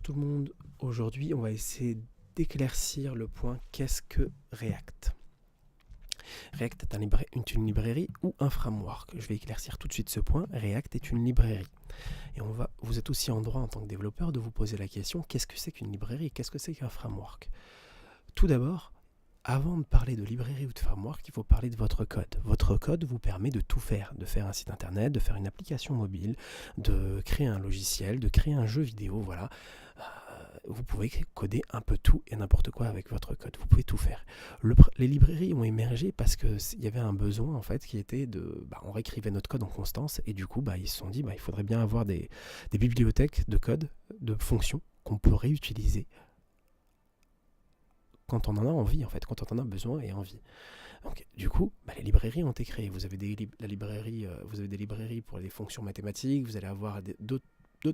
tout le monde, aujourd'hui on va essayer d'éclaircir le point qu'est-ce que React. React est une librairie ou un framework. Je vais éclaircir tout de suite ce point. React est une librairie. Et vous êtes aussi en droit en tant que développeur de vous poser la question, qu'est-ce que c'est qu'une librairie? Qu'est-ce que c'est qu'un framework? Tout d'abord, avant de parler de librairie ou de framework, il faut parler de votre code. Votre code vous permet de tout faire, de faire un site internet, de faire une application mobile, de créer un logiciel, de créer un jeu vidéo, voilà. Vous pouvez coder un peu tout et n'importe quoi avec votre code. Vous pouvez tout faire. Les librairies ont émergé parce qu'il y avait un besoin en fait qui était de... on réécrivait notre code en constance et du coup ils se sont dit il faudrait bien avoir des bibliothèques de code, de fonctions qu'on peut réutiliser quand on en a envie en fait, quand on en a besoin et envie. Donc, du coup, les librairies ont été créées. Vous avez des librairies pour les fonctions mathématiques, vous allez avoir d'autres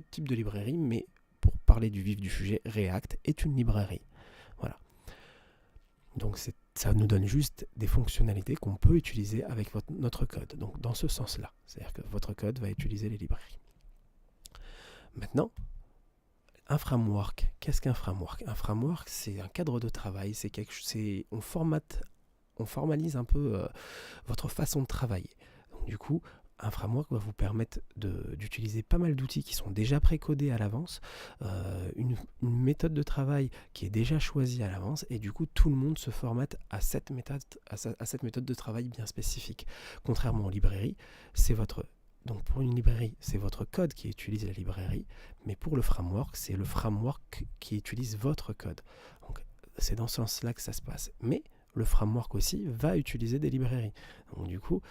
types de librairies, mais pour parler du vif du sujet, React est une librairie. Voilà. Donc ça nous donne juste des fonctionnalités qu'on peut utiliser avec notre code. Donc dans ce sens-là, c'est-à-dire que votre code va utiliser les librairies. Maintenant, un framework. Qu'est-ce qu'un framework? Un framework, c'est un cadre de travail. On formalise un peu votre façon de travailler. Donc du coup, un framework va vous permettre d'utiliser pas mal d'outils qui sont déjà précodés à l'avance, une méthode de travail qui est déjà choisie à l'avance, et du coup tout le monde se formate à cette méthode de travail bien spécifique. Contrairement aux librairies, donc pour une librairie, c'est votre code qui utilise la librairie, mais pour le framework, c'est le framework qui utilise votre code. Donc c'est dans ce sens-là que ça se passe. Mais le framework aussi va utiliser des librairies. Donc du coup,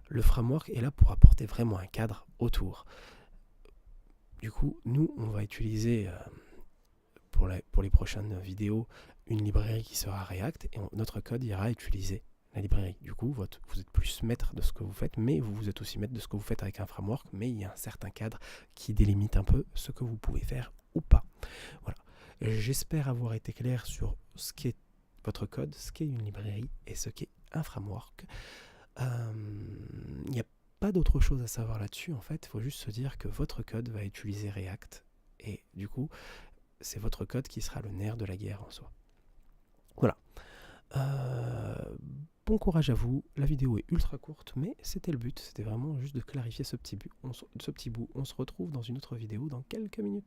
le framework est là pour apporter vraiment un cadre autour. Du coup, nous, on va utiliser pour les prochaines vidéos une librairie qui sera React et notre code ira utiliser la librairie. Du coup, vous êtes plus maître de ce que vous faites, mais vous êtes aussi maître de ce que vous faites avec un framework, mais il y a un certain cadre qui délimite un peu ce que vous pouvez faire ou pas. Voilà. J'espère avoir été clair sur ce qu'est votre code, ce qu'est une librairie et ce qu'est un framework. Il n'y a pas d'autre chose à savoir là-dessus en fait, il faut juste se dire que votre code va utiliser React et du coup c'est votre code qui sera le nerf de la guerre en soi. Voilà. Bon courage à vous, la vidéo est ultra courte mais c'était le but, c'était vraiment juste de clarifier ce petit bout. On se retrouve dans une autre vidéo dans quelques minutes.